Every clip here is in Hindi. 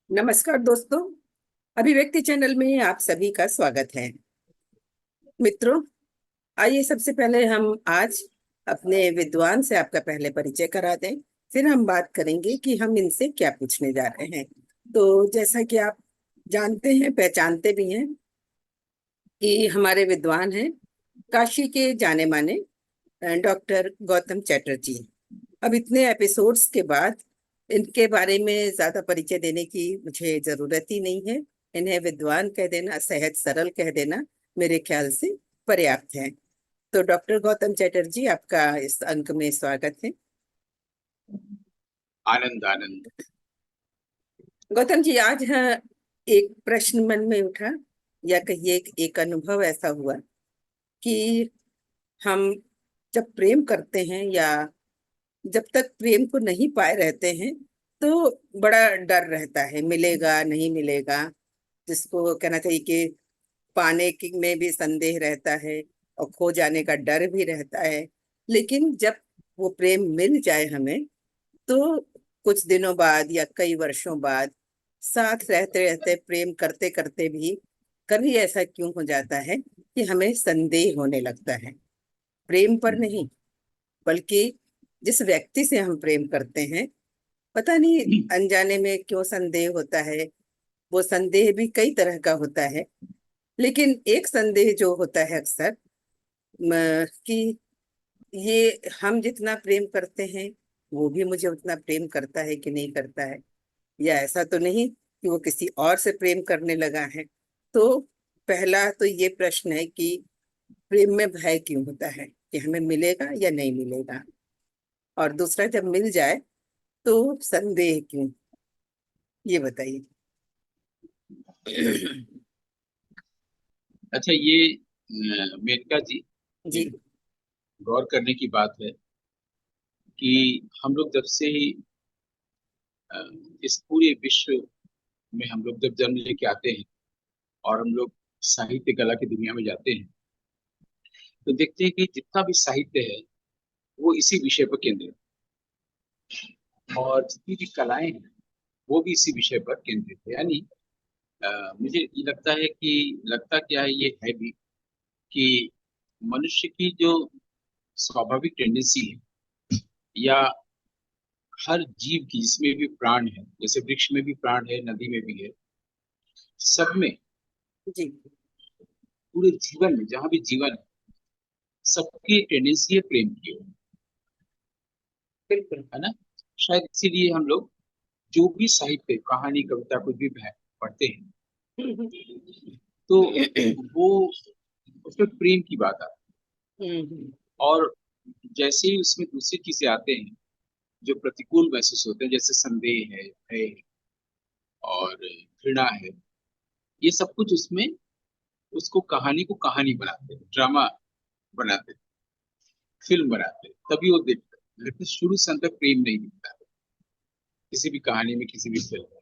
नमस्कार दोस्तों। अभिव्यक्ति चैनल में आप सभी का स्वागत है। मित्रों, आइए सबसे पहले हम आज अपने विद्वान से आपका पहले परिचय करा दें। फिर हम बात करेंगे कि हम इनसे क्या पूछने जा रहे हैं। तो जैसा कि आप जानते हैं, पहचानते भी हैं कि हमारे विद्वान हैं काशी के जाने माने डॉक्टर गौतम चैटर्जी। अब इतने एपिसोड्स के बाद इनके बारे में ज्यादा परिचय देने की मुझे जरूरत ही नहीं है। इन्हें विद्वान कह देना, सहज सरल कह देना मेरे ख्याल से पर्याप्त है। तो डॉक्टर गौतम चैटर्जी, आपका इस अंक में स्वागत है। आनंद आनंद। गौतम जी, आज एक प्रश्न मन में उठा, या कहिए एक अनुभव ऐसा हुआ कि हम जब प्रेम करते हैं या जब तक प्रेम को नहीं पाए रहते हैं तो बड़ा डर रहता है, मिलेगा नहीं मिलेगा। जिसको कहना चाहिए कि पाने की में भी संदेह रहता है और खो जाने का डर भी रहता है। लेकिन जब वो प्रेम मिल जाए हमें, तो कुछ दिनों बाद या कई वर्षों बाद साथ रहते रहते प्रेम करते करते भी कभी ऐसा क्यों हो जाता है कि हमें संदेह होने लगता है। प्रेम पर नहीं, बल्कि जिस व्यक्ति से हम प्रेम करते हैं, पता नहीं अनजाने में क्यों संदेह होता है। वो संदेह भी कई तरह का होता है, लेकिन एक संदेह जो होता है अक्सर कि ये हम जितना प्रेम करते हैं वो भी मुझे उतना प्रेम करता है कि नहीं करता है, या ऐसा तो नहीं कि वो किसी और से प्रेम करने लगा है। तो पहला तो ये प्रश्न है कि प्रेम में भय क्यों होता है कि हमें मिलेगा या नहीं मिलेगा, और दूसरा जब मिल जाए तो संदेह क्यों, ये बताइए। अच्छा, ये मेनका जी, जी। एक गौर करने की बात है कि हम लोग जब से ही अ, इस पूरे विश्व में हम लोग जब जन्म लेके आते हैं और हम लोग साहित्य कला की दुनिया में जाते हैं, तो देखते हैं कि जितना भी साहित्य है वो इसी विषय पर केंद्रित है, और जितनी भी कलाएं हैं वो भी इसी विषय पर केंद्रित है। यानी मुझे ये लगता है कि लगता क्या है, ये है भी कि मनुष्य की जो स्वाभाविक टेंडेंसी है, या हर जीव की जिसमें भी प्राण है, जैसे वृक्ष में भी प्राण है, नदी में भी है, सब में, जी। पूरे जीवन में जहां भी जीवन है, सबकी टेंडेंसी है प्रेम की ओर, बिल्कुल। है ना। शायद इसीलिए हम लोग जो भी साहित्य, कहानी, कविता कुछ भी पढ़ते हैं, तो वो उसमें प्रेम की बात आती हम्म। है। और जैसे ही उसमें दूसरी चीजें आते हैं जो प्रतिकूल महसूस होते हैं, जैसे संदेह है, भय है, और घृणा है, ये सब कुछ उसमें उसको, कहानी को कहानी बनाते हैं, ड्रामा बनाते हैं, फिल्म बनाते हैं, तभी वो देखते हैं। लेकिन शुरू से अंत तक प्रेम नहीं दिखता है किसी भी कहानी में, किसी भी फिल्म में।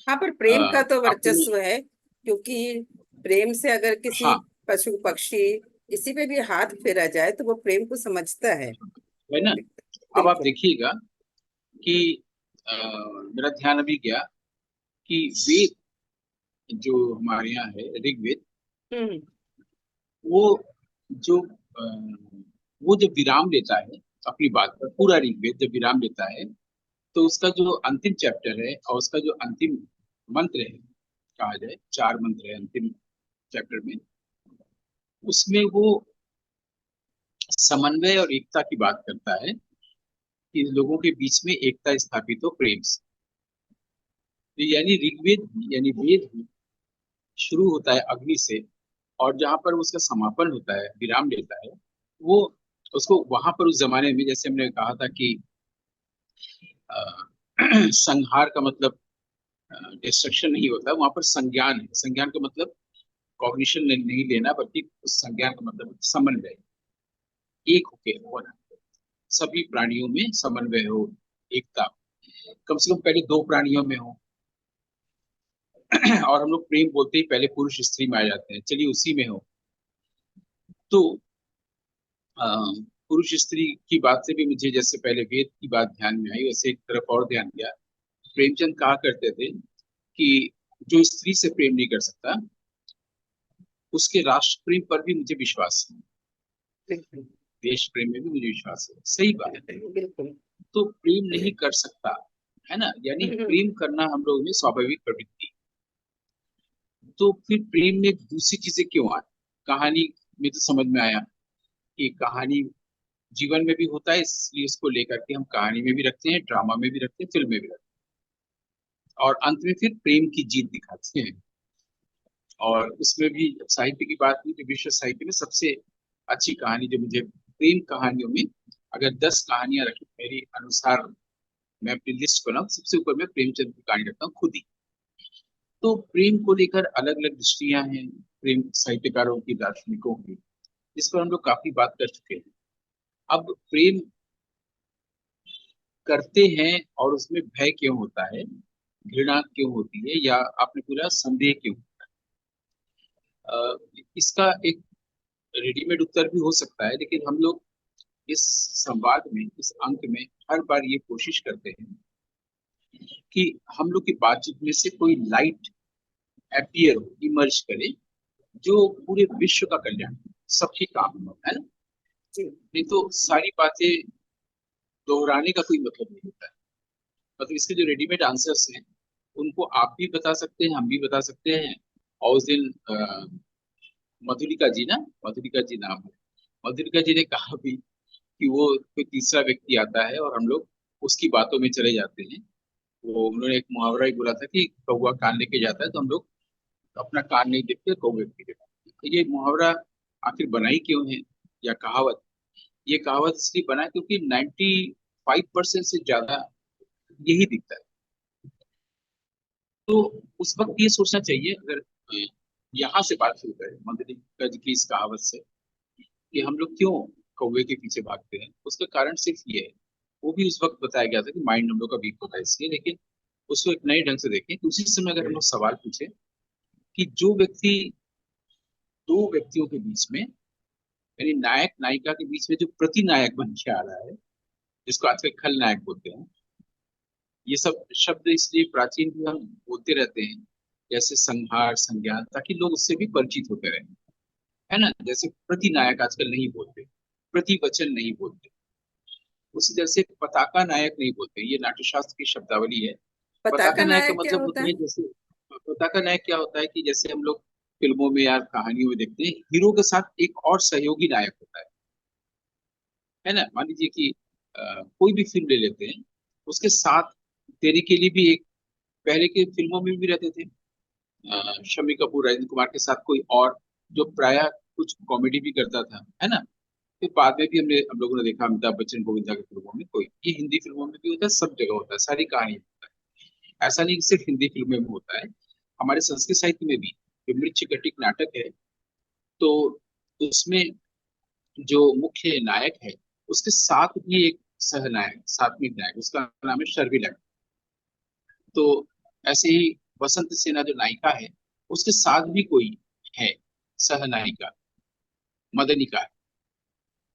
हाँ, पर प्रेम का तो आपने, वर्चस्व है, क्योंकि प्रेम से अगर किसी हाँ, पशु पक्षी किसी पे भी हाथ फेरा जाए तो वो प्रेम को समझता है। है ना। अब आप बिल्कुल। देखिएगा कि अ, मेरा ध्यान अभी गया कि वेद जो हमारे यहाँ है, ऋग्वेद, हम्म। वो जो वो जब विराम लेता है अपनी बात पर, पूरा ऋग्वेद जब विराम लेता है, तो उसका जो अंतिम चैप्टर है और उसका जो अंतिम मंत्र है, कहा जाए 4 मंत्र है अंतिम चैप्टर में, उसमें वो समन्वय और एकता की बात करता है कि लोगों के बीच में एकता स्थापित हो प्रेम से। तो यानी ऋग्वेद यानी वेद ही शुरू होता है अग्नि से, और जहां पर उसका समापन होता है, विराम लेता है, वो उसको वहां पर उस जमाने में, जैसे हमने कहा था कि अ, संहार का मतलब डिस्ट्रक्शन नहीं होता, वहां पर संज्ञान है। संज्ञान का मतलब कॉग्निशन नहीं लेना, बल्कि उस संज्ञान का मतलब समन्वय, एक होके होना, सभी प्राणियों में समन्वय हो, एकता, कम से कम पहले दो प्राणियों में हो। और हम लोग प्रेम बोलते ही पहले पुरुष स्त्री में आ जाते हैं, चलिए उसी में हो। तो अ, पुरुष स्त्री की बात से भी मुझे, जैसे पहले वेद की बात ध्यान में आई, वैसे एक तरफ और ध्यान गया प्रेमचंद कहा करते थे कि जो स्त्री से प्रेम नहीं कर सकता उसके राष्ट्र प्रेम पर भी मुझे विश्वास है, बिल्कुल। देश प्रेम में भी मुझे विश्वास है। सही बात है। बिल्कुल। तो प्रेम नहीं कर सकता है ना, यानी प्रेम करना हम लोगों में स्वाभाविक प्रवृत्ति है। तो फिर प्रेम में दूसरी चीजें क्यों आए? कहानी में तो समझ में आया कि कहानी जीवन में भी होता है, इसलिए उसको लेकर के हम कहानी में भी रखते हैं, ड्रामा में भी रखते हैं, फिल्म में भी रखते हैं, और अंत में फिर प्रेम की जीत दिखाते हैं। और उसमें भी जब साहित्य की बात हुई तो विश्व साहित्य में सबसे अच्छी कहानी जो मुझे प्रेम कहानियों में, अगर 10 कहानियां रखी मेरी अनुसार, मैं अपनी लिस्ट बनाऊं, सबसे ऊपर मैं प्रेमचंद की कहानी रखता हूँ खुद ही। तो प्रेम को लेकर अलग अलग दृष्टियां हैं प्रेम साहित्यकारों की, दार्शनिकों की, जिस पर हम लोग काफी बात कर चुके हैं। अब प्रेम करते हैं और उसमें भय क्यों होता है, घृणा क्यों होती है, या आपने पूरा संदेह क्यों? इसका एक रेडीमेड उत्तर भी हो सकता है, लेकिन हम लोग इस संवाद में, इस अंक में हर बार ये कोशिश करते हैं कि हम लोग की बातचीत में से कोई लाइट अपीयर हो, इमर्ज करे, जो पूरे विश्व का कल्याण, सबके काम हो, है ना। जी। नहीं तो सारी बातें दोहराने का कोई मतलब नहीं होता है। मतलब इसके जो रेडीमेड आंसर्स हैं उनको आप भी बता सकते हैं, हम भी बता सकते हैं। और उस दिन मधुलिका जी ना, मधुलिका जी नाम है, मधुलिका जी ने कहा भी कि वो कोई तीसरा व्यक्ति आता है और हम लोग उसकी बातों में चले जाते हैं। वो उन्होंने एक मुहावरा ही बोला था कि कौवा कान लेके जाता है तो हम लोग अपना कान नहीं देखते, कौवे की देखते हैं। तो ये मुहावरा आखिर बनाई क्यों है, या कहावत? ये कहावत इसलिए बना क्योंकि 95% से ज्यादा यही दिखता है। तो उस वक्त ये सोचना चाहिए, अगर यहाँ से बात शुरू करें मंदलिका जी की इस कहावत से, कि हम लोग क्यों कौवे के पीछे भागते हैं, उसका कारण सिर्फ ये है। वो भी उस वक्त बताया गया था कि माइंड हम लोग का वीक होता है इसलिए, लेकिन उसको एक नए ढंग से देखें कि उसी समय अगर हम लोग सवाल पूछे कि जो व्यक्ति दो व्यक्तियों के बीच में, यानी नायक नायिका के बीच में जो प्रतिनायक बन के आ रहा है, जिसको आजकल खलनायक बोलते हैं, ये सब शब्द इसलिए प्राचीन भी हम बोलते रहते हैं, जैसे संहार, संज्ञान, ताकि लोग उससे भी परिचित होते रहे, है ना। जैसे प्रतिनायक आजकल नहीं बोलते, प्रतिवचन नहीं बोलते, उसी तरह से पताका नायक नहीं बोलते, ये नाट्यशास्त्र की शब्दावली है। पताका पताका नायक का नायक क्या मतलब होता होता है? है, जैसे पताका नायक क्या होता है कि जैसे हम लोग फिल्मों में या कहानियों में देखते हैं, हीरो के साथ एक और सहयोगी नायक होता है ना। मान लीजिए कि कोई भी फिल्म ले लेते हैं, उसके साथ तेरे के लिए भी एक, पहले के फिल्मों में भी रहते थे शम्मी कपूर, राजेंद्र कुमार के साथ कोई और, जो प्राय कुछ कॉमेडी भी करता था, है ना। फिर बाद में भी हम लोगों ने देखा अमिताभ बच्चन, गोविंदा की फिल्मों में, कोई ये हिंदी फिल्मों में भी होता है, सब जगह होता है, सारी कहानी में होता है। ऐसा नहीं कि सिर्फ हिंदी फिल्मों में होता है, हमारे संस्कृत साहित्य में भी जो मृच्छकटिक नाटक है, तो उसमें जो मुख्य नायक है उसके साथ भी एक सहनायक, सात्विक नायक, उसका नाम है शर्मिला। तो ऐसे ही वसंत सेना जो नायिका है, उसके साथ भी कोई है सहनायिका, मदनिका है।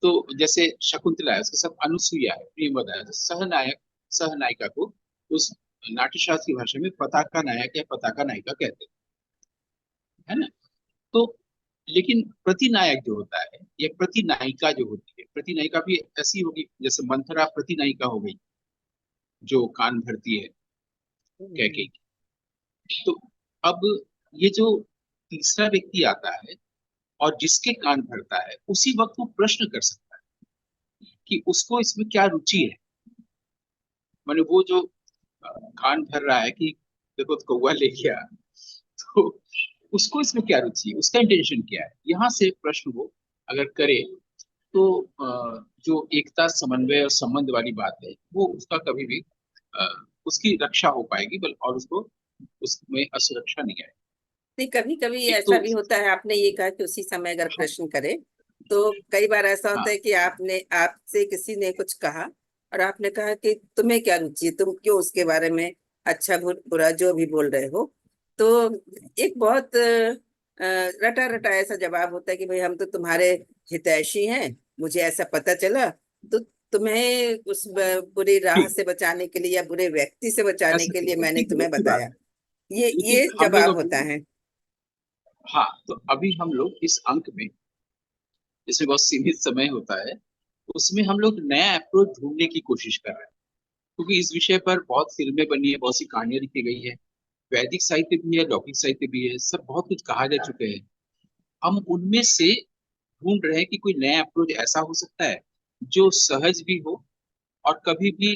तो जैसे शकुंतला है, उसके साथ अनुसुईया है, प्रियवदा है, तो सहनायक सहनायिका को उस नाट्यशास्त्र की भाषा में पताका नायक या पताका नायिका कहते हैं, है ना। तो लेकिन प्रतिनायक जो होता है या प्रतिनायिका जो होती है, प्रतिनायिका भी ऐसी होगी, जैसे मंथरा प्रतिनायिका हो गई, जो कान भरती है कैके की। तो अब ये जो तीसरा व्यक्ति आता है और जिसके कान भरता है, उसी वक्त वो प्रश्न कर सकता है कि उसको इसमें क्या रुचि है। माने वो जो कान भर रहा है कि देखो तो कौवा ले गया, तो उसको इसमें क्या रुचि है, उसका इंटेंशन क्या है, यहाँ से प्रश्न वो अगर करे, तो जो एकता, समन्वय और संबंध वाली बात है, वो उसका कभी भी अ, उसकी रक्षा हो पाएगी, बल और उसको उसमें असुरक्षा नहीं आएगी। नहीं, कभी कभी एक तो ऐसा भी होता है, आपने ये कहा कि उसी समय अगर हाँ, प्रश्न करे, तो कई बार ऐसा होता हाँ, है कि आपने आपसे किसी ने कुछ कहा और आपने कहा कि तुम्हें क्या रुचि है, तुम क्यों उसके बारे में अच्छा बुरा जो भी बोल रहे हो। तो एक बहुत रटा रटा ऐसा जवाब होता है कि भाई हम तो तुम्हारे हितैषी हैं, मुझे ऐसा पता चला, तो तो मैं उस बुरी राह ठीक, से बचाने के लिए या बुरे व्यक्ति से बचाने ऐसा के लिए करो, मैंने ठीक है, तुम्हें अच्छी बात बताया। है। ये लेकिन हम लोग जवाब होता अभी, है। हाँ, तो अभी हम लोग इस अंक में, जिसमें बहुत सीमित समय होता है, उसमें हम लोग नया अप्रोच ढूंढने की कोशिश कर रहे हैं। क्योंकि इस विषय पर बहुत फिल्में बनी है, बहुत सी कहानियां लिखी गई है, वैदिक साहित्य भी है, लौकिक साहित्य भी है, सब बहुत कुछ कहा जा चुके हैं। हम उनमें से ढूंढ रहे हैं कि कोई नया अप्रोच ऐसा हो सकता है जो सहज भी हो और कभी भी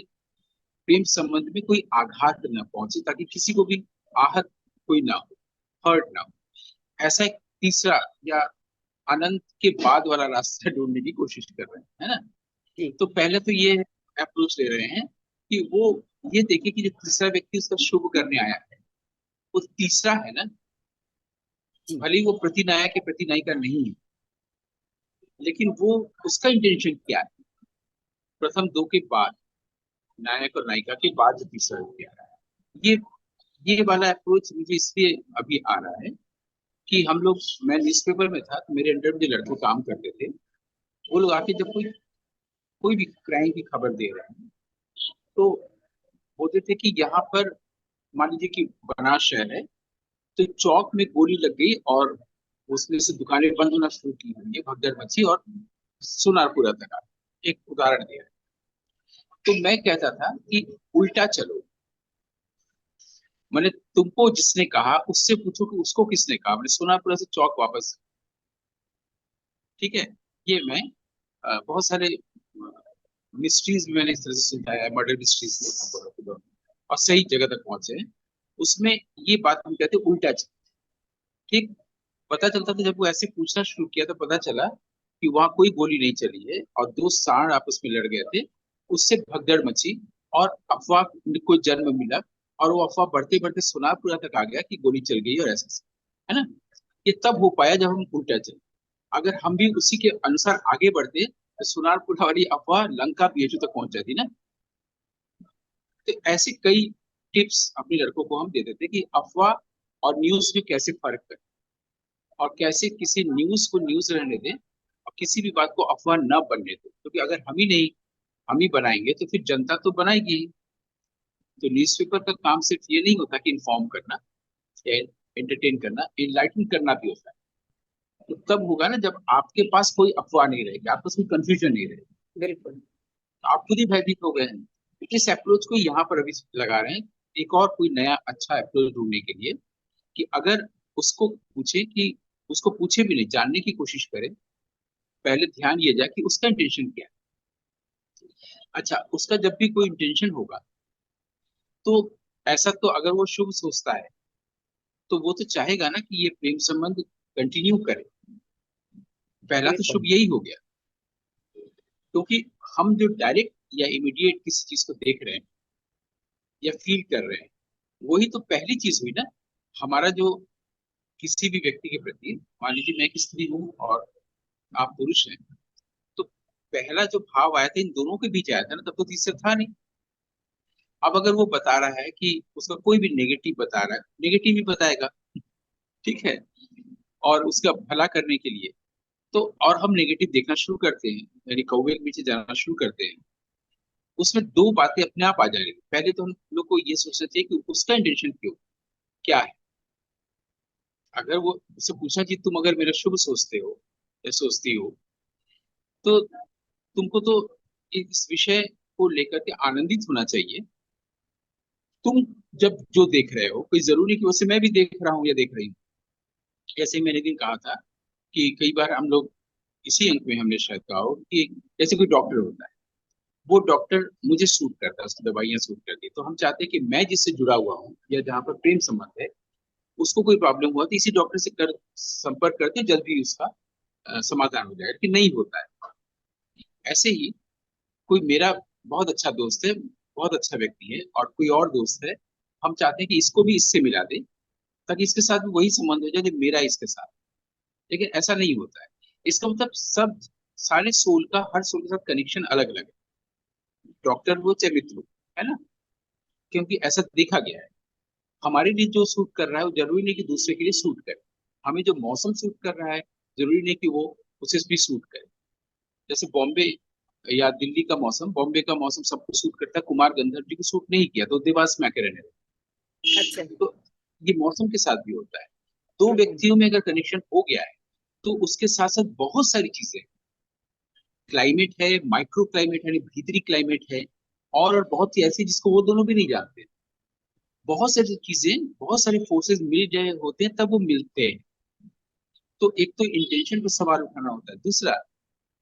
प्रेम संबंध में कोई आघात न पहुंचे, ताकि किसी को भी आहत कोई ना हो, हर्ट ना हो। ऐसा एक तीसरा या अनंत के बाद वाला रास्ता ढूंढने की कोशिश कर रहे हैं, है ना। जी। तो पहले तो ये अप्रोच ले रहे हैं कि वो ये देखे कि जो तीसरा व्यक्ति उसका शुभ करने आया है, वो तीसरा है ना, जी। भले ही वो प्रतिनायक या प्रतिनायिका नहीं है, लेकिन वो उसका इंटेंशन क्या है। प्रथम दो के बाद, नायक और नायिका के बाद जो तीसरा व्यक्ति आ रहा है, ये वाला अप्रोच मुझे इसलिए अभी आ रहा है कि हम लोग, मैं न्यूज़पेपर में था तो मेरे अंडर में जो लड़के काम करते थे, वो लोग आके जब कोई कोई भी क्राइम की खबर दे रहे हैं, तो बोलते थे कि यहाँ पर, मान लीजिए कि बनारस शहर है, तो चौक में गोली लग गई और उसमें से दुकानें बंद होना शुरू की हुई है, भगदड़ मची और सोनारपुरा तक आ गई। एक उदाहरण दिया है। तो मैं कहता था कि उल्टा चलो, मैंने तुमको जिसने कहा उससे पूछो कि उसको किसने कहा, मैंने सोनारपुरा से चौक वापस। ठीक है, ये मैं बहुत सारे मिस्ट्रीज भी मैंने इस तरह से सुलझाया है, मर्डर मिस्ट्रीज, और सही जगह तक पहुंचे हैं। उसमें ये बात हम कहते हैं उल्टा चलो। ठीक, पता चलता था जब वो ऐसे पूछना शुरू किया तो पता चला कि वहां कोई गोली नहीं चली है और दो सांड आपस में लड़ गए थे। उससे भगदड़ मची और अफवाह को जन्म मिला, और वो अफवाह बढ़ते बढ़ते सोनारपुरा तक आ गया कि गोली चल गई और ऐसा ऐसा। है ना। ये तब हो पाया जब हम उल्टा चले। अगर हम भी उसी के अनुसार आगे बढ़ते तो सोनारपुरा वाली अफवाह लंका बीएचयू तक पहुंच जाती ना। तो ऐसे कई टिप्स अपने लड़कों को हम देते थे कि अफवाह और न्यूज में कैसे फर्क करें, और कैसे किसी न्यूज को न्यूज रहने दें और किसी भी बात को अफवाह न बनने दें। क्योंकि अगर हम ही नहीं, हम ही बनाएंगे तो फिर जनता तो बनाएगी ही। तो न्यूज़पेपर का काम सिर्फ ये नहीं होता कि इन्फॉर्म करना या एंटरटेन करना, इनलाइटन करना भी होता है। तो तब होगा ना जब आपके पास कोई अफवाह नहीं रहेगी, आपके पास कोई कंफ्यूजन नहीं रहेगी। बिल्कुल। तो आप खुद ही भयभीत हो गए हैं। तो इस अप्रोच को यहाँ पर अभी लगा रहे हैं, एक और कोई नया अच्छा अप्रोच ढूंढने के लिए, कि अगर उसको पूछे कि, उसको पूछे भी नहीं, जानने की कोशिश करें। पहले ध्यान ये जाए कि उसका इंटेंशन क्या है। अच्छा, उसका जब भी कोई इंटेंशन होगा, तो ऐसा तो अगर वो शुभ सोचता है तो वो तो चाहेगा ना कि ये प्रेम संबंध कंटिन्यू करे। पहला तो शुभ बिल्कुल। यही हो गया। क्योंकि हम जो डायरेक्ट या इमीडिएट किसी चीज को देख रहे हैं या फील कर रहे हैं, वही तो पहली चीज हुई ना। हमारा जो किसी भी व्यक्ति के प्रति, मान लीजिए मैं एक स्त्री हूँ और आप पुरुष हैं, तो पहला जो भाव आया था इन दोनों के बीच आया था ना, तब तो तीसरा था नहीं। अब अगर वो बता रहा है कि उसका कोई भी नेगेटिव बता रहा है, नेगेटिव ही बताएगा। ठीक है, और उसका भला करने के लिए, तो और हम नेगेटिव देखना शुरू करते हैं, यानी कौवे के पीछे जाना शुरू करते हैं। उसमें दो बातें अपने आप आ जाएंगी। पहले तो हम लोग को ये सोचना चाहिए कि उसका इंटेंशन क्यों, क्या है। अगर वो उससे पूछा कि तुम अगर मेरा शुभ सोचते हो या सोचती हो, तो तुमको तो इस विषय को लेकर के आनंदित होना चाहिए। तुम जब जो देख रहे हो, कोई जरूरी कि उसे मैं भी देख रहा हूँ या देख रही हूँ। जैसे मैंने एक दिन कहा था कि कई बार हम लोग, इसी अंक में हमने शायद कहा हो कि जैसे कोई डॉक्टर होता है, वो डॉक्टर मुझे सूट करता है, उसकी दवाइयां सूट करती है, तो हम चाहते हैं कि मैं जिससे जुड़ा हुआ हूँ या जहाँ पर प्रेम संबंध है, उसको कोई प्रॉब्लम हुआ तो इसी डॉक्टर से कर संपर्क करके जल्दी उसका समाधान हो जाए, कि नहीं होता है। ऐसे ही कोई मेरा बहुत अच्छा दोस्त है, बहुत अच्छा व्यक्ति है, और कोई और दोस्त है, हम चाहते हैं कि इसको भी इससे मिला दे, ताकि इसके साथ भी वही संबंध हो जाए जो मेरा इसके साथ। लेकिन ऐसा नहीं होता है। इसका मतलब सब, सारे सोल का, हर सोल के साथ कनेक्शन अलग अलग है, डॉक्टर हो चाहे मित्र हो, है ना। क्योंकि ऐसा देखा गया है, हमारे लिए जो सूट कर रहा है वो जरूरी नहीं कि दूसरे के लिए सूट करे। हमें जो मौसम सूट कर रहा है, जरूरी नहीं कि वो उसे भी सूट करे। जैसे बॉम्बे या दिल्ली का मौसम, बॉम्बे का मौसम सबको सूट करता है, कुमार गंधर्व जी को सूट नहीं किया तो देवास में आके रहने अच्छा। लगे। तो ये मौसम के साथ भी होता है। दो हम्म। व्यक्तियों में अगर कनेक्शन हो गया है तो उसके साथ साथ बहुत सारी चीजें, क्लाइमेट है, माइक्रो क्लाइमेट है, भीतरी क्लाइमेट है, और बहुत सी ऐसी जिसको वो दोनों भी नहीं जानते। बहुत सारी चीजें, बहुत सारे फोर्सेस मिल गए होते हैं तब वो मिलते हैं। तो एक तो इंटेंशन पर सवाल उठाना होता है, दूसरा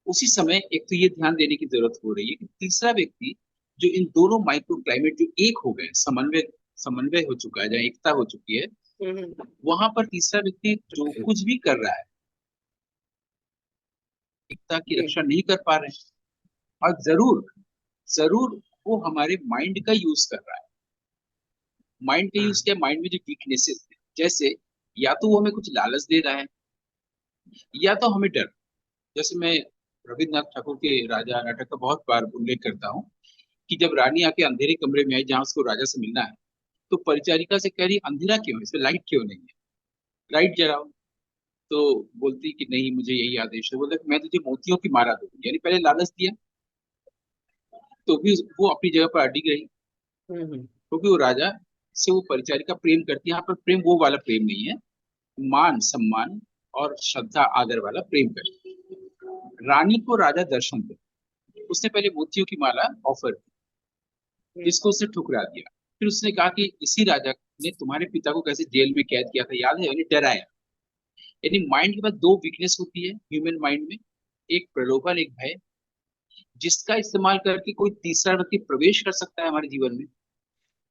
उसी समय एक तो ये ध्यान देने की जरूरत हो रही है कि तीसरा व्यक्ति जो इन दोनों माइक्रो क्लाइमेट जो एक हो गए, समन्वय समन्वय हो चुका है, जहाँ एकता हो चुकी है, हम्म। वहां पर तीसरा व्यक्ति जो कुछ भी कर रहा है, एकता की जी। रक्षा नहीं कर पा रहे हैं। और जरूर जरूर वो हमारे माइंड का यूज कर रहा है। माइंड का यूज क्या, माइंड में जो वीकनेसेस है, जैसे या तो वो हमें कुछ लालच दे रहा है, या तो हमें डर। जैसे मैं रविन्द्रनाथ ठाकुर के राजा नाटक का बहुत बार उल्लेख करता हूँ कि जब रानी आके अंधेरे कमरे में आई जहां उसको राजा से मिलना है, तो परिचारिका से कह रही अंधेरा क्यों है, इसमें लाइट क्यों नहीं है, लाइट जलाओ। तो बोलती कि नहीं मुझे यही आदेश है। बोले मैं तुझे मोतियों की माला दूंगी, यानी पहले लालच दिया। तो भी वो अपनी जगह पर अडिग रही, हम्म। क्योंकि वो राजा से वो परिचारिका प्रेम करती है। यहाँ पर प्रेम वो वाला प्रेम नहीं है, मान सम्मान और श्रद्धा आदर वाला प्रेम करती है। रानी को राजा दर्शन दे, उसने पहले मोतियों की माला ऑफर की, हम्म। जिसको उसने ठुकरा दिया। फिर उसने कहा कि इसी राजा ने तुम्हारे पिता को कैसे जेल में कैद किया था याद है, यानी डराया। यानी माइंड के पास दो वीकनेस होती है ह्यूमन माइंड में, एक प्रलोभन, एक भय, जिसका इस्तेमाल करके कोई तीसरा व्यक्ति प्रवेश कर सकता है हमारे जीवन में।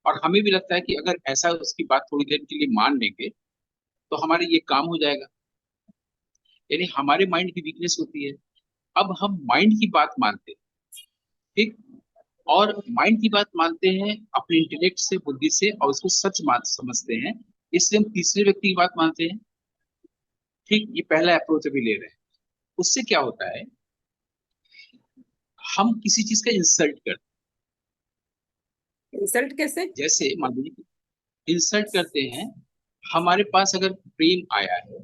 और हमें भी लगता है कि अगर ऐसा उसकी बात थोड़ी देर के लिए मान लेंगे तो हमारे ये काम हो जाएगा। यानी हमारे माइंड की वीकनेस होती है। अब हम माइंड की बात मानते हैं, ठीक, और माइंड की बात मानते हैं अपने इंटेलेक्ट से, बुद्धि से, और उसको सच मान समझते हैं, इसलिए हम तीसरे व्यक्ति की बात मानते हैं। ठीक, ये पहला अप्रोच अभी ले रहे हैं। उससे क्या होता है, हम किसी चीज का इंसल्ट करते इंसल्ट कैसे? हैं। जैसे मान लीजिए इंसल्ट करते हैं, हमारे पास अगर प्रेम आया है,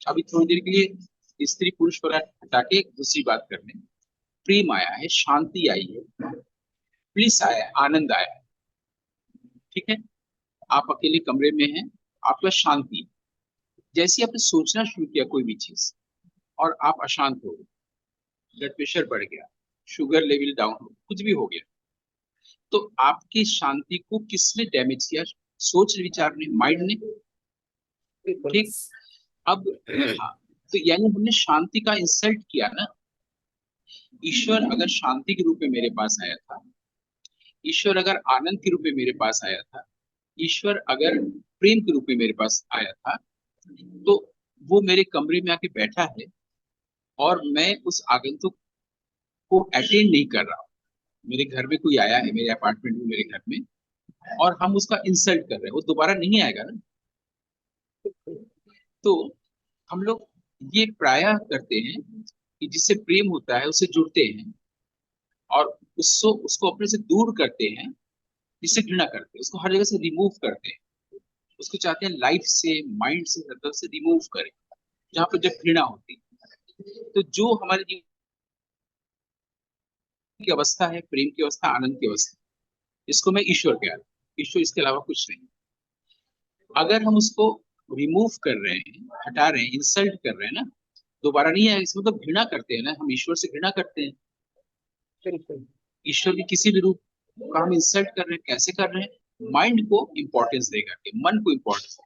अभी थोड़ी देर के लिए स्त्री पुरुष पर हटा के दूसरी बात कर लें, प्रेम आया है, शांति आई है, प्लीज आया है, आनंद आया है, ठीक है, आप अकेले कमरे में हैं, आपका शांति। जैसे ही आपने सोचना शुरू किया कोई भी चीज और आप अशांत हो गए, ब्लड प्रेशर बढ़ गया, शुगर लेवल डाउन हो, कुछ भी हो गया, तो आपकी शांति को किसने डैमेज किया? सोच विचार ने, माइंड ने। बिल्कुल। ठीक, अब हाँ, तो यानी हमने शांति का इंसल्ट किया ना। ईश्वर अगर शांति के रूप में मेरे पास आया था, ईश्वर अगर आनंद के रूप में मेरे पास आया था, ईश्वर अगर प्रेम के रूप में मेरे पास आया था, तो वो मेरे कमरे में आके बैठा है और मैं उस आगंतुक को अटेंड नहीं कर रहा हूँ। मेरे घर में कोई आया है, मेरे अपार्टमेंट में, मेरे घर में, और हम उसका इंसल्ट कर रहे हैं, वो दोबारा नहीं आएगा ना। तो हम लोग ये प्रायः करते हैं कि जिससे प्रेम होता है उससे जुड़ते हैं, और उसको उसको अपने से दूर करते हैं, जिससे घृणा करते हैं उसको हर जगह से रिमूव करते हैं। उसको चाहते हैं लाइफ से, माइंड से, हर तरफ से रिमूव करें, जहाँ पर जब घृणा होती है। तो जो हमारे जीवन की अवस्था है, प्रेम की अवस्था, आनंद की अवस्था, इसको मैं ईश्वर कह रहा हूँ। ईश्वर इसके अलावा कुछ नहीं। अगर हम उसको रिमूव कर रहे हैं, हटा रहे हैं, इंसल्ट कर रहे हैं ना, दोबारा नहीं आएगा। इसमें तो घृणा करते हैं ना, हम ईश्वर से घृणा करते हैं। बिल्कुल। ईश्वर के किसी भी रूप का हम इंसल्ट कर रहे हैं, कैसे कर रहे हैं? माइंड को इंपॉर्टेंस दे करके, मन को इंपॉर्टेंस।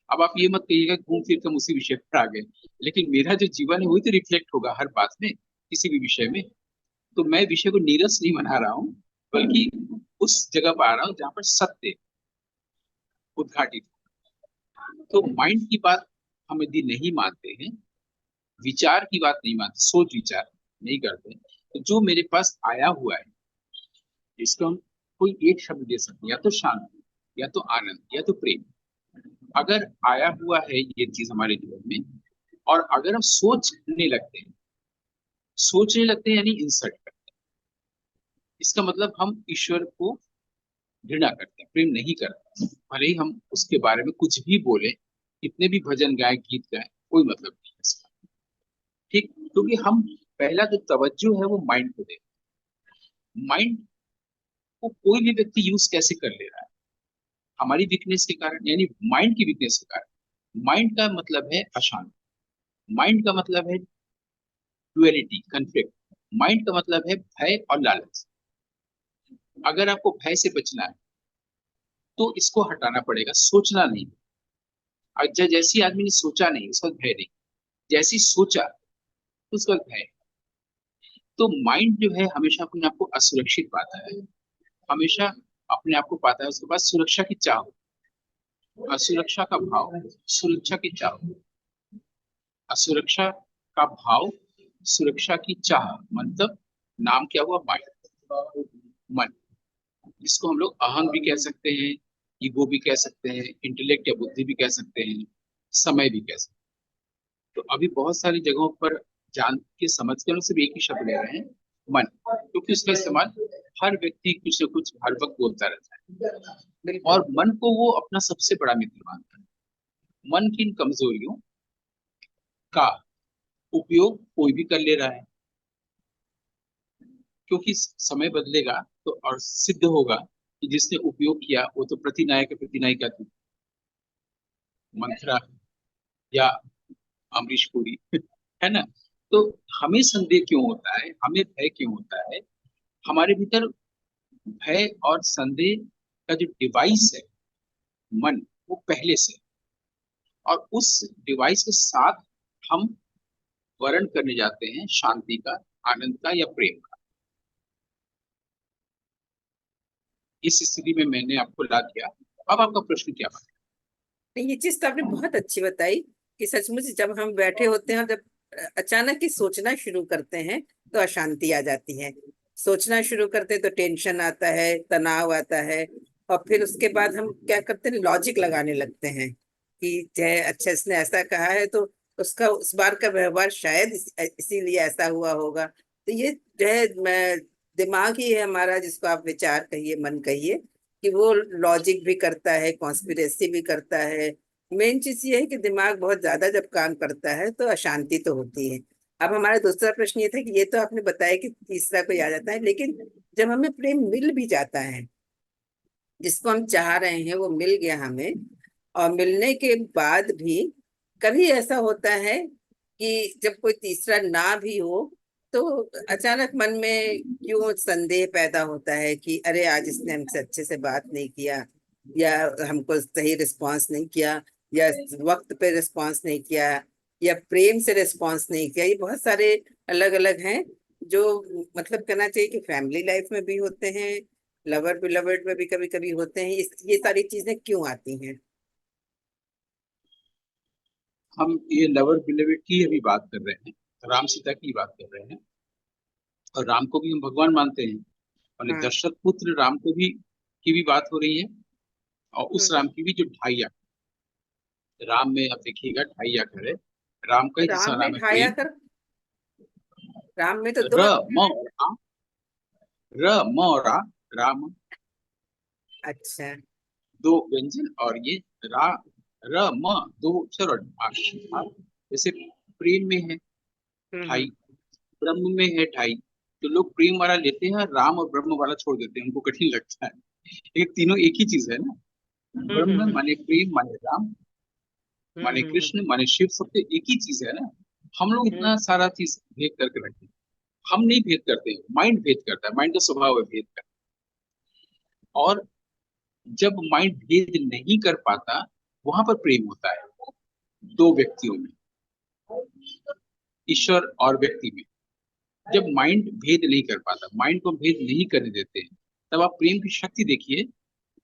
अब आप ये मत कहिएगा घूम फिर के हम उसी विषय पर आ गए, लेकिन मेरा जो जीवन है वही तो रिफ्लेक्ट होगा हर बात में, किसी भी विषय में। तो मैं विषय को नीरस नहीं बना रहा हूँ, बल्कि उस जगह पर आ रहा हूँ जहाँ पर सत्य उद्घाटित हो। तो माइंड की बात हम यदि नहीं मानते हैं, विचार की बात नहीं मानते, सोच विचार नहीं करते, तो जो मेरे पास आया हुआ है, इसको हम कोई एक शब्द दे सकते हैं, या तो शांति, या तो आनंद, या तो प्रेम। अगर आया हुआ है ये चीज हमारे जीवन में, और अगर हम सोचने लगते हैं, सोचने लगते हैं यानी इंसल्ट करते हैं, इसका मतलब हम ईश्वर को घृणा करते हैं, प्रेम नहीं करते। भले ही हम उसके बारे में कुछ भी बोले, कितने भी भजन गाए, गीत गाए, कोई मतलब नहीं है इसका। ठीक, क्योंकि हम पहला जो तवज्जो है वो माइंड को देते हैं। माइंड को कोई भी व्यक्ति यूज कैसे कर ले रहा है, हमारी वीकनेस के कारण, यानी माइंड की वीकनेस के कारण। माइंड का मतलब है अशांति, माइंड का मतलब है डुअलिटी, कन्फ्लिक्ट, माइंड का मतलब है भय और लालच। अगर आपको भय से बचना है तो इसको हटाना पड़ेगा, सोचना नहीं। जैसी आदमी ने सोचा नहीं उस वक्त भय नहीं, जैसी सोचा उस वक्त भय। तो माइंड जो है हमेशा अपने आप को असुरक्षित पाता है, हमेशा अपने आप को पाता है, उसके पास सुरक्षा की चाह होती है। असुरक्षा का भाव, सुरक्षा की चाह, असुरक्षा का भाव, सुरक्षा की चाह, मतलब नाम क्या हुआ, माइंड, मन। इसको हम लोग अहंग भी कह सकते हैं, ईगो भी कह सकते हैं, इंटेलेक्ट या बुद्धि भी कह सकते हैं, समय भी कह सकते हैं। तो अभी बहुत सारी जगहों पर जान के समझ के हम सिर्फ एक ही शब्द ले रहे हैं, मन, क्योंकि उसका इस्तेमाल हर व्यक्ति कुछ न कुछ हर वक्त बोलता रहता है, बिल्कुल। और मन को वो अपना सबसे बड़ा मित्र मानता है। मन की इन कमजोरियों का उपयोग कोई भी कर ले रहा है, क्योंकि समय बदलेगा तो और सिद्ध होगा कि जिसने उपयोग किया वो तो प्रतिनायक प्रतिनायिका थी, मंथरा या अमरीश पुरी, है ना। तो हमें संदेह क्यों होता है, हमें भय क्यों होता है, हमारे भीतर भय और संदेह का जो डिवाइस है मन, वो पहले से, और उस डिवाइस के साथ हम वर्ण करने जाते हैं शांति का, आनंद का या प्रेम का। इस स्थिति में मैंने आपको ला दिया। अब आपका प्रश्न क्या है? नहीं, ये चीज तो आपने बहुत अच्छी बताई कि सचमुच जब हम बैठे होते हैं और जब अचानक ही सोचना शुरू करते हैं तो अशांति आ जाती है। सोचना शुरू करते हैं तो टेंशन आता है, तनाव आता है। और फिर उसके बाद हम क्या करते हैं, लॉजिक लगाने लगते हैं कि जय अच्छा इसने ऐसा कहा है तो उसका उस बार का व्यवहार शायद इसीलिए ऐसा हुआ होगा। तो ये जो है दिमाग ही है हमारा, जिसको आप विचार कहिए, मन कहिए, कि वो लॉजिक भी करता है, कॉन्स्पिरेसी भी करता है। मेन चीज ये है कि दिमाग बहुत ज्यादा जब काम करता है तो अशांति तो होती है। अब हमारा दूसरा प्रश्न ये था कि ये तो आपने बताया कि तीसरा कोई आ जाता है, लेकिन जब हमें प्रेम मिल भी जाता है, जिसको हम चाह रहे हैं वो मिल गया हमें, और मिलने के बाद भी कभी ऐसा होता है कि जब कोई तीसरा ना भी हो तो अचानक मन में क्यों संदेह पैदा होता है कि अरे आज इसने हमसे अच्छे से बात नहीं किया, या हमको सही रिस्पांस नहीं किया, या वक्त पे रिस्पांस नहीं किया, या प्रेम से रिस्पांस नहीं किया। ये बहुत सारे अलग अलग हैं जो मतलब कहना चाहिए कि फैमिली लाइफ में भी होते हैं, लवर बिलवर्ड में भी कभी कभी होते हैं। ये सारी चीजें क्यों आती हैं? हम ये लवर बिलेविड की अभी बात कर रहे हैं, राम सीता की बात कर रहे हैं, और राम को भी हम भगवान मानते हैं, और हाँ। दशरथ पुत्र राम को भी की भी बात हो रही है, और उस हम्म। राम की भी जो ढाई आंखें, राम में आप देखिएगा ढाई आंखें है, राम का ही दूसरा राम में नाम है ढाया प्रेम। कर, राम में तो र दो। म और आ, र म और आ, राम, अच्छा। दो व्यंजन, और ये रा, र म दो अक्षर और आ, आ। जैसे प्रेम में है ढाई, हम्म। ब्रह्म में है ढाई। तो लोग प्रेम वाला लेते हैं, राम और ब्रह्म वाला छोड़ देते हैं, उनको कठिन लगता है। ये तीनों एक ही चीज है ना, हम्म। ब्रह्म माने प्रेम माने राम माने हम्म। कृष्ण माने शिव, सब तो एक ही चीज है ना। हम लोग इतना हम्म। सारा चीज भेद करके रखते हैं, हम नहीं भेद करते, माइंड भेद करता है, माइंड का स्वभाव है भेद करना। और जब माइंड भेद नहीं कर पाता, वहां पर प्रेम होता है, दो व्यक्तियों में, ईश्वर और व्यक्ति में। जब माइंड भेद नहीं कर पाता, माइंड को भेद नहीं करने देते हैं, तब आप प्रेम की शक्ति देखिए।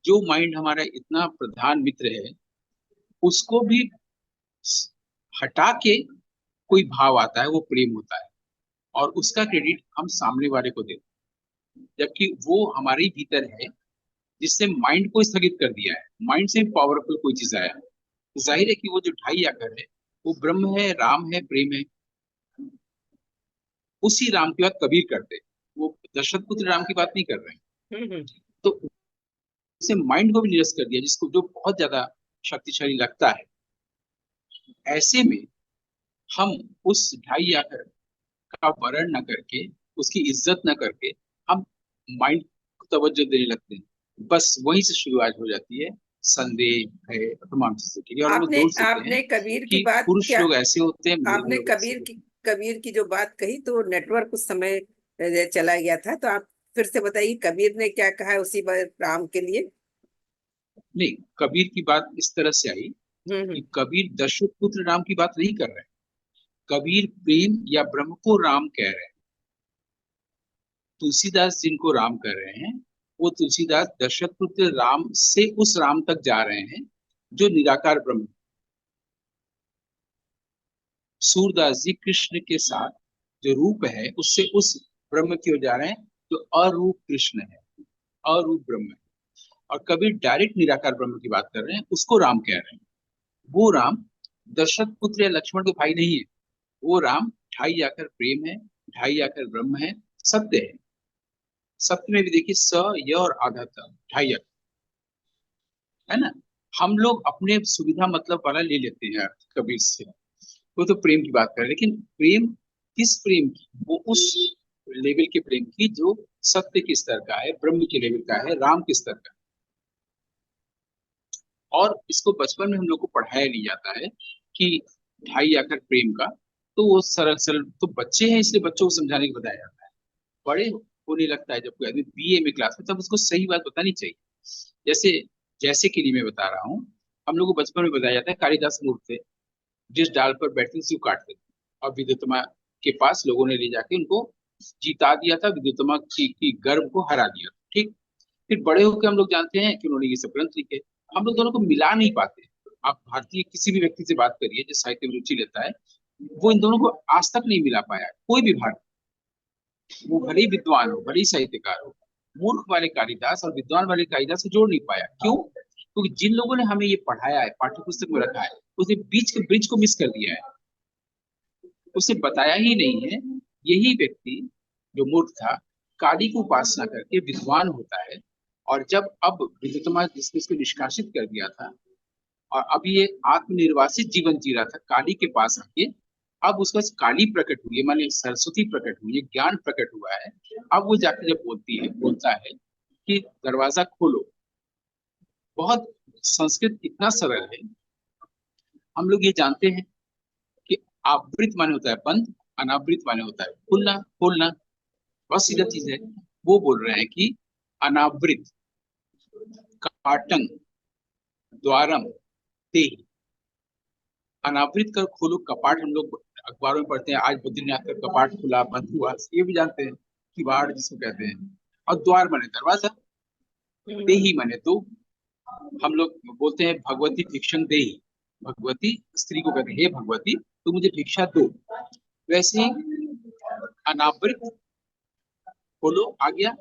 जो माइंड हमारा इतना प्रधान मित्र है, उसको भी हटा के कोई भाव आता है, वो प्रेम होता है, और उसका क्रेडिट हम सामने वाले को देते हैं, जबकि वो हमारे ही भीतर है, जिसने माइंड को स्थगित कर दिया है। माइंड से पावरफुल कोई चीज आया है, तो जाहिर है कि वो जो ढाई आकर है, वो ब्रह्म है, राम है, प्रेम है। उसी राम की बात कबीर करते हैं, वो दशरथ पुत्र राम की बात नहीं कर रहे हैं। हम्म। तो उसने माइंड को भी निरस्त कर दिया, जिसको जो बहुत ज्यादा शक्तिशाली लगता है। ऐसे में हम उस ढाई आकर का वर्ण न करके, उसकी इज्जत न करके, हम माइंड को तवज्जो देने लगते हैं। बस वहीं से शुरुआत हो जाती है संदेह है तमाम चीजों के लिए, और वो आपने सोच देते हैं आपने कबीर की कि बात पुरुष क्या, लोग ऐसे होते हैं, महिला आपने लोग ऐसे कबीर होते की हैं। कबीर की जो बात कही तो नेटवर्क उस समय चला गया था, तो आप फिर से बताइए कबीर ने क्या कहा है उसी बार राम के लिए। नहीं, कबीर की बात इस तरह से आई हम्म। कि कबीर दशरथ पुत्र राम की बात नहीं कर रहे हैं। कबीर प्रेम या ब्रह्म को राम कह रहे हैं। तुलसीदास जिनको राम कह रहे हैं, वो तुलसीदास दशरथ पुत्र राम से उस राम तक जा रहे हैं जो निराकार ब्रह्म। सूरदास जी कृष्ण के साथ जो रूप है उससे उस ब्रह्म की ओर जा रहे हैं जो अरूप कृष्ण है, अरूप ब्रह्म है। और कबीर डायरेक्ट निराकार ब्रह्म की बात कर रहे हैं, उसको राम कह रहे हैं। वो राम दशरथ पुत्र या लक्ष्मण के भाई नहीं है। वो राम ढाई आकर प्रेम है, ढाई आकर ब्रह्म है, सत्य है। सत्य में भी देखिए स य और आधा त, ढाई आकर, है ना। हम लोग अपने सुविधा मतलब वाला ले लेते हैं अर्थ कबीर से। वो तो प्रेम की बात कर रहे हैं, लेकिन प्रेम किस प्रेम की? वो उस लेवल के प्रेम की जो सत्य के स्तर का है, ब्रह्म के लेवल का है, राम के स्तर का है। और इसको बचपन में हम लोग को पढ़ाया नहीं जाता है कि ढाई आकर प्रेम का। तो वो सरल सरल तो बच्चे हैं इसलिए बच्चों को समझाने को बताया जाता है। बड़े होने लगता है जब कोई आदमी बीए में क्लास में, तब उसको सही बात बतानी चाहिए। जैसे जैसे कि नहीं मैं बता रहा हूँ, हम लोग को बचपन में बताया जाता है कालिदास मूर्ख थे, जिस डाल पर बैठते थे उसी को काटते थे। और विद्युतमा के पास लोगों ने ले जाके उनको जीता दिया था, विद्युतमा की गर्भ को हरा दिया, ठीक। फिर बड़े होकर हम लोग जानते हैं कि उन्होंने ये सब ग्रंथ लिखे। हम लोग दोनों को मिला नहीं पाते। आप भारतीय किसी भी व्यक्ति से बात करिए जो साहित्य में रुचि लेता है, वो इन दोनों को आज तक नहीं मिला पाया, कोई भी भारतीय। वो भले ही विद्वान हो, भले ही साहित्यकार हो, मूर्ख वाले कालिदास और विद्वान वाले कालिदास को जोड़ नहीं पाया। क्यों? क्योंकि जिन लोगों ने हमें ये पढ़ाया है, पाठ्य पुस्तक में रखा है, उसने बीच के ब्रिज को मिस कर दिया है, उसे बताया ही नहीं है। यही व्यक्ति जो मूर्ख था, काली की उपासना करके विद्वान होता है। और जब अब विद्युतमा जिसने इसको निष्कासित कर दिया था, और अब ये आत्मनिर्वासित जीवन जी रहा था काली के पास आके, अब उसके पास काली प्रकट हुई है, माने सरस्वती प्रकट हुई है, ज्ञान प्रकट हुआ है। अब वो जाके जब बोलता है कि दरवाजा खोलो। बहुत संस्कृत इतना सरल है। हम लोग ये जानते हैं कि आवृत माने होता है बंद, अनावृत माने होता है खुलना खोलना। बहुत सीधा चीज है। वो बोल रहे हैं कि अनावृत काटंग द्वारम ते, अनावृत कर खोलो कपाट। हम लोग अखबारों में पढ़ते हैं आज बद्रीनाथ का कपाट खुला बंद हुआ, ये भी जानते हैं किवाड़ जिसको कहते हैं। और द्वार माने दरवाजा, देही माने दो। हम लोग बोलते हैं भगवती भिक्षण देही, भगवती स्त्री को कहते हैं हे भगवती तो मुझे भिक्षा दो। वैसे ही अनावृत खोलो आ गया,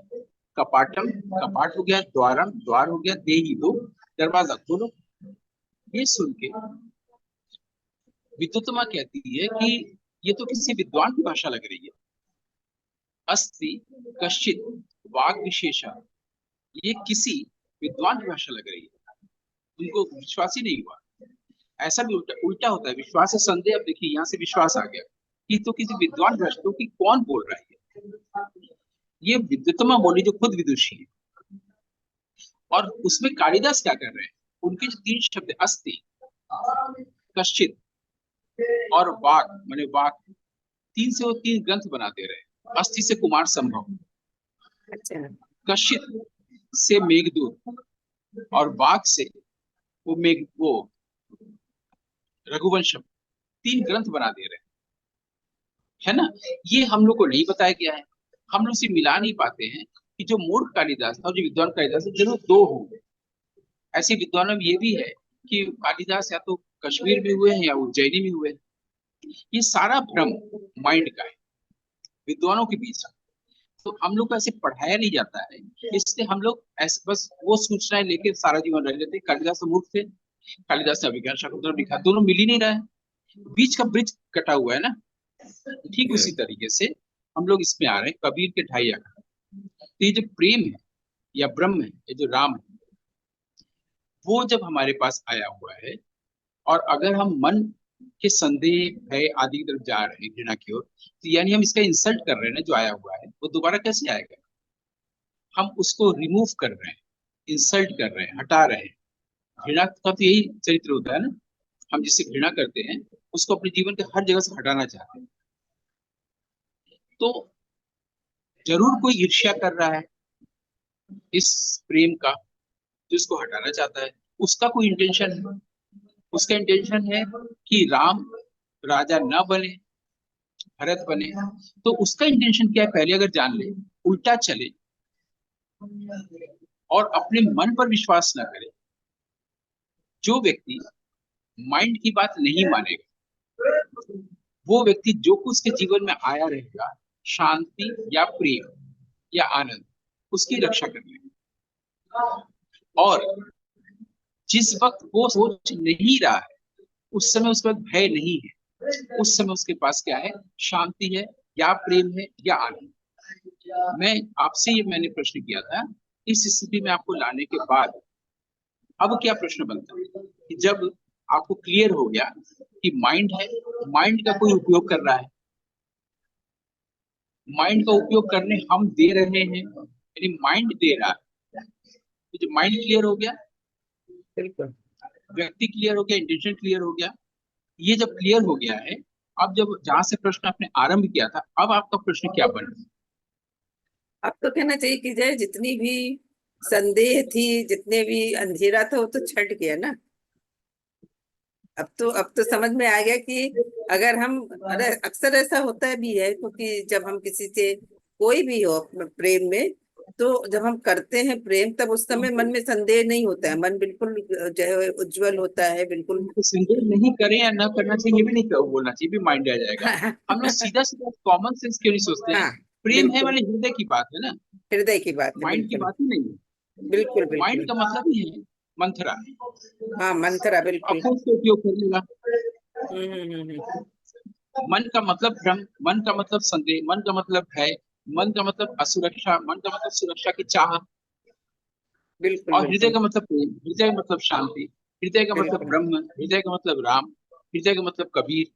कपाटम कपाट हो गया, द्वारम द्वार हो गया, देही दो दरवाजा खोलो। ये सुन के विद्युतमा कहती है कि ये तो किसी विद्वान की भाषा लग रही है। अस्ति कश्चित वाग विशेष, ये किसी विद्वान की भाषा लग रही है। उनको विश्वास ही नहीं हुआ। ऐसा भी उल्टा उल्टा होता है, विश्वास से संदेह। अब देखिए यहाँ से विश्वास आ गया कि तो किसी विद्वान की भाषा, तो कि कौन बोल रहा है ये विद्युतमा बोली जो खुद विदुषी है। और उसमें कालिदास क्या कर रहे हैं? उनके जो तीन शब्द अस्ति, कश्चित और वाक माने वाक, तीन से वो तीन ग्रंथ बना दे रहे हैं। अस्थि से कुमार संभव, अच्छा। कश्चित से मेघदूत, और वाक से वो मेघ वो रघुवंशम, तीन ग्रंथ बना दे रहे हैं, है ना। ये हम लोग को नहीं बताया गया है। हम लोग से मिला नहीं पाते हैं कि जो मूर्ख कालिदास था और जो विद्वान कालिदास था जरूर दो होंगे। ऐसे विद्वानों में ये भी है कि कालिदास या तो कश्मीर में हुए हैं या उज्जैनी में हुए हैं। ये सारा भ्रम माइंड का है विद्वानों के बीच। तो हम लोग को ऐसे पढ़ाया नहीं जाता है, इसलिए हम लोग ऐसे बस वो सूचनाएं लेके सारा जीवन रह लेते हैं। कालिदास तो मूर्ख थे, कालिदास ने अभिज्ञान शाकुंतलम लिखा, दोनों मिल ही नहीं रहा है, बीच का ब्रिज कटा हुआ है ना। ठीक उसी तरीके से हम लोग इसमें आ रहे हैं कबीर के ढाई आकर। तो ये जो प्रेम है या ब्रह्म है, ये जो राम है, वो जब हमारे पास आया हुआ है, और अगर हम मन के संदेह भय आदि की तरफ जा रहे हैं, घृणा की ओर, तो यानी हम इसका इंसल्ट कर रहे हैं ना जो आया हुआ है, वो दोबारा कैसे आएगा? हम उसको रिमूव कर रहे हैं, इंसल्ट कर रहे हैं, हटा रहे हैं। घृणा का तो यही चरित्र होता है ना, हम जिससे घृणा करते हैं उसको अपने जीवन के हर जगह से हटाना चाहते हैं। तो जरूर कोई ईर्ष्या कर रहा है इस प्रेम का, जो इसको हटाना चाहता है। उसका कोई इंटेंशन है, उसका इंटेंशन है कि राम राजा न बने, भरत बने। तो उसका इंटेंशन क्या है पहले अगर जान ले, उल्टा चले और अपने मन पर विश्वास न करे। जो व्यक्ति माइंड की बात नहीं मानेगा, वो व्यक्ति जो कुछ उसके जीवन में आया रहेगा, शांति या प्रेम या आनंद, उसकी रक्षा करने। और जिस वक्त वो सोच नहीं रहा है, उस समय उस वक्त भय नहीं है, उस समय उसके पास क्या है, शांति है या प्रेम है या आनंद। मैं आपसे ये मैंने प्रश्न किया था, इस स्थिति में आपको लाने के बाद अब क्या प्रश्न बनता है कि जब आपको क्लियर हो गया कि माइंड है, माइंड का कोई उपयोग कर रहा है, माइंड का उपयोग करने हम दे रहे हैं, यानी माइंड दे रहा है। तो जब माइंड क्लियर हो गया, बिल्कुल व्यक्ति क्लियर हो गया, इंटेंशन क्लियर हो गया, ये जब क्लियर हो गया है, अब जब जहां से प्रश्न आपने आरंभ किया था, अब आपका प्रश्न क्या बना? अब तो कहना चाहिए कि जय जितनी भी संदेह थी, जितने भी अंधेरा था, वो तो छट गया ना। अब तो समझ में आ गया कि अगर हम, अरे अक्सर ऐसा होता भी है क्योंकि जब हम किसी से, कोई भी हो प्रेम में, तो जब हम करते हैं प्रेम, तब उस समय मन में संदेह नहीं होता है, मन बिल्कुल जो है उज्जवल होता है, बिल्कुल। तो संदेह नहीं करें या ना करना चाहिए, ये भी नहीं बोलना चाहिए, भी माइंड आ जाएगा। हम लोग सीधा सीधा कॉमन सेंस क्यों नहीं सोचते हैं? हाँ, प्रेम है बिल्कुल वाले हृदय की बात है ना, हृदय की बात है, माइंड की बिल्कुल बात ही नहीं बिल्कुल है। माइंड बिल्कुल। का मतलब ही है मंथरा, हाँ, मंत्रा, अब बिल्कुल। वो उसका उपयोग कर लेगा। हम्म। मन का मतलब भ्रम, मन का मतलब संदेह, मन का मतलब भय, मन का मतलब असुरक्षा, मन का मतलब सुरक्षा की चाह। बिल्कुल और हृदय बिल्कुल का मतलब प्रेम, हृदय का मतलब शांति, हृदय का मतलब बिल्कुल ब्रह्म, हृदय का मतलब राम, हृदय का मतलब कबीर।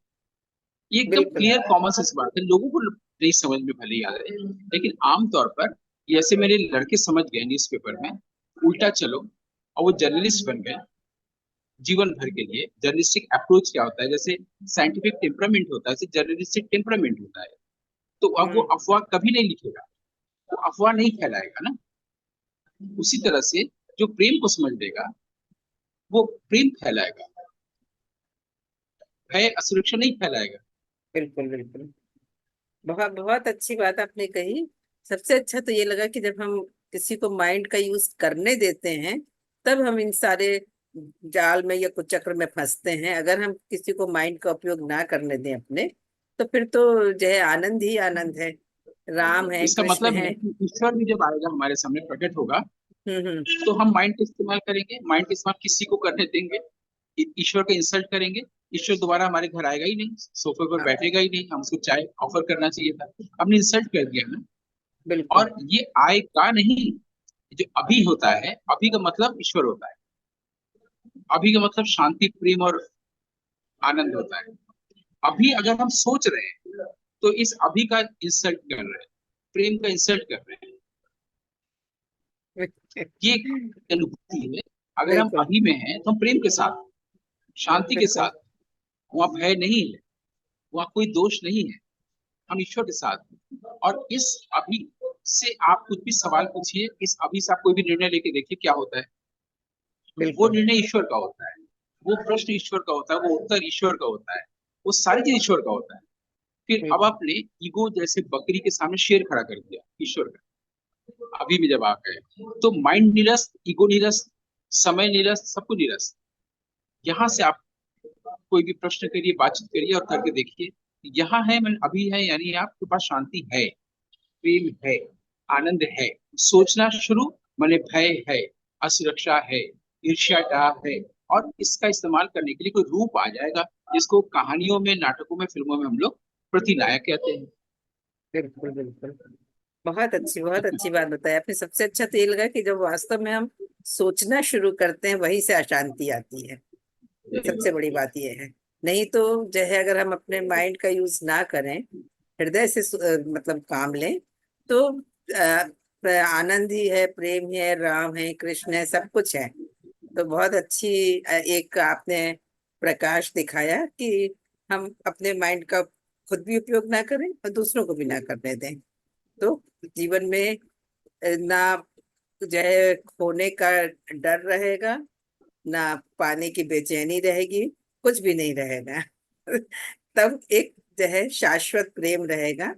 ये एकदम बिल्कुल। क्लियर कॉमन सेंस बात है, लोगों को नहीं समझ में भले ही आ रहे, लेकिन आमतौर पर ये ऐसे मेरे लड़के समझ गए न्यूज़पेपर में, उल्टा चलो, और वो जर्नलिस्ट बन गए जीवन भर के लिए। जर्नलिस्टिक अप्रोच क्या होता है, जैसे साइंटिफिक टेम्परामेंट होता है, जैसे जर्नलिस्टिक टेम्परामेंट होता है। तो अब वो हम्म। अफवाह कभी नहीं लिखेगा, वो अफवाह नहीं फैलाएगा ना। उसी तरह से जो प्रेम को समझ लेगा, वो प्रेम फैलाएगा, भय असुरक्षा नहीं फैलाएगा। बिल्कुल बिल्कुल। बहुत बहुत अच्छी बात आपने कही। सबसे अच्छा तो ये लगा कि जब हम किसी को माइंड का यूज करने देते हैं, तब हम इन सारे जाल में या कुचक्र में फंसते हैं। अगर हम किसी को माइंड का उपयोग ना करने दें अपने, तो फिर तो जो है आनंद ही आनंद है। राम है, इसका कृष्ण मतलब है। है कि ईश्वर भी जब आएगा, हमारे सामने प्रकट होगा, हम्म। तो हम माइंड का इस्तेमाल करेंगे, माइंड का इस्तेमाल किसी को करने देंगे, ईश्वर का इंसल्ट करेंगे। ईश्वर दोबारा हमारे घर आएगा ही नहीं, सोफे पर हाँ, बैठेगा ही नहीं, हम उसको चाय ऑफर करना चाहिए था, हमने इंसल्ट कर दिया ना। बिल्कुल और ये आएगा नहीं। जो अभी होता है, अभी का मतलब ईश्वर होता है, अभी का मतलब शांति, प्रेम और आनंद होता है। अभी अगर हम सोच रहे हैं, तो इस अभी का इंसल्ट कर रहे हैं, प्रेम का इंसल्ट कर रहे हैं। ये एक अनुभूति है। अगर हम बिल्कुल अभी में हैं तो हम प्रेम के साथ, शांति के बिल्कुल साथ, वहां भय नहीं है, वहां कोई दोष नहीं है, हम ईश्वर के साथ हैं। और इस अभी से आप कुछ भी सवाल पूछिए, इस अभी से आप कोई भी निर्णय लेके देखिए क्या होता है। वो बिल्कुल निर्णय ईश्वर का होता है, वो प्रश्न ईश्वर का होता है, वो उत्तर ईश्वर का होता है, वो सारी चीज ईश्वर का होता है। फिर अब बिल्कुल आपने ईगो जैसे बकरी के सामने शेर खड़ा कर दिया ईश्वर का, अभी में जब आ गए, तो माइंड निरस्त, ईगो निरस्त, समय निरस्त, सब कुछ निरस्त। यहाँ से आप कोई भी प्रश्न करिए, बातचीत करिए और करके देखिए, यहाँ है मन अभी है, यानी आपके पास शांति है, प्रेम है, आनंद है। सोचना शुरू, मने भय है, असुरक्षा है, ईर्ष्या डर है। और इसका इस्तेमाल करने के लिए कोई रूप आ जाएगा, जिसको कहानियों में, नाटकों में, फिल्मों में हम लोग प्रतिनायक कहते हैं। बिल्कुल बिल्कुल। बहुत अच्छी बात बताई आपने। सबसे अच्छा तो ये लगा कि जब वास्तव में हम सोचना शुरू करते हैं, वहीं से अशांति आती है। सबसे बड़ी बात ये है। नहीं तो जो है, अगर हम अपने माइंड का यूज ना करें, हृदय से मतलब काम लें, तो आनंद ही है, प्रेम ही है, राम है, कृष्ण है, सब कुछ है। तो बहुत अच्छी एक आपने प्रकाश दिखाया कि हम अपने माइंड का खुद भी उपयोग ना करें और दूसरों को भी ना करने दें। तो जीवन में ना जो है खोने का डर रहेगा, ना पाने की बेचैनी रहेगी, कुछ भी नहीं रहेगा। तब एक जो है शाश्वत प्रेम रहेगा,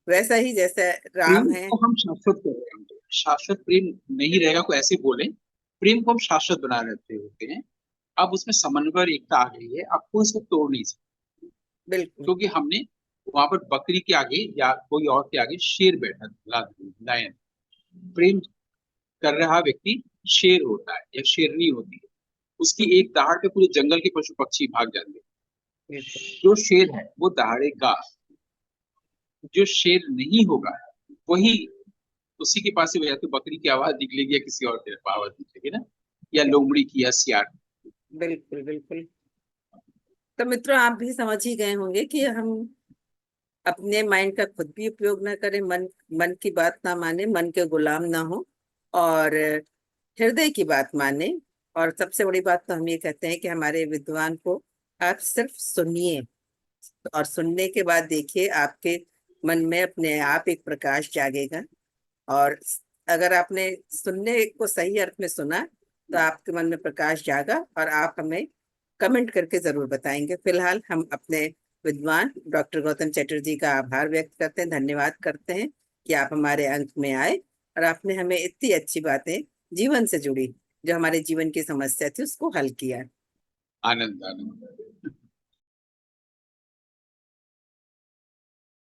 वैसा ही जैसे राम प्रेम है। को हम शाश्वत कर रहे हैं, शाश्वत प्रेम नहीं रहेगा को ऐसे बोले, प्रेम को हम शाश्वत बना रहते होते हैं। अब उसमें समन्वय और एकता आ गई है, आपको इसको तोड़ नहीं सकते, बिल्कुल। क्योंकि हमने वहां पर बकरी के आगे या कोई और के आगे शेर बैठा लायन। प्रेम कर रहा व्यक्ति शेर होता है या शेरनी होती है, उसकी एक दहाड़ पे पूरे जंगल के पशु पक्षी भाग जाते हैं। बिल्कुल। जो शेर है वो दहाड़ेगा, जो शेर नहीं होगा वही, उसी के पास से या तो बकरी की आवाज निकलेगी या किसी और की आवाज निकलेगी ना, या लोमड़ी की या सियार की। बिल्कुल। बिल्कुल। तो मित्रों, आप भी समझ ही गए होंगे कि हम अपने माइंड का खुद भी उपयोग ना करें, मन मन की बात ना माने, मन के गुलाम ना हो, और हृदय की बात माने। और सबसे बड़ी बात तो हम ये कहते हैं कि हमारे विद्वान को आप सिर्फ सुनिए, और सुनने के बाद देखिए आपके मन में अपने आप एक प्रकाश जागेगा। और अगर आपने सुनने को सही अर्थ में सुना तो आपके मन में प्रकाश जागा, और आप हमें कमेंट करके जरूर बताएंगे। फिलहाल हम अपने विद्वान डॉक्टर गौतम चटर्जी का आभार व्यक्त करते हैं, धन्यवाद करते हैं कि आप हमारे अंक में आए और आपने हमें इतनी अच्छी बातें जीवन से जुड़ी, जो हमारे जीवन की समस्या थी, उसको हल किया। आनंद आनंद।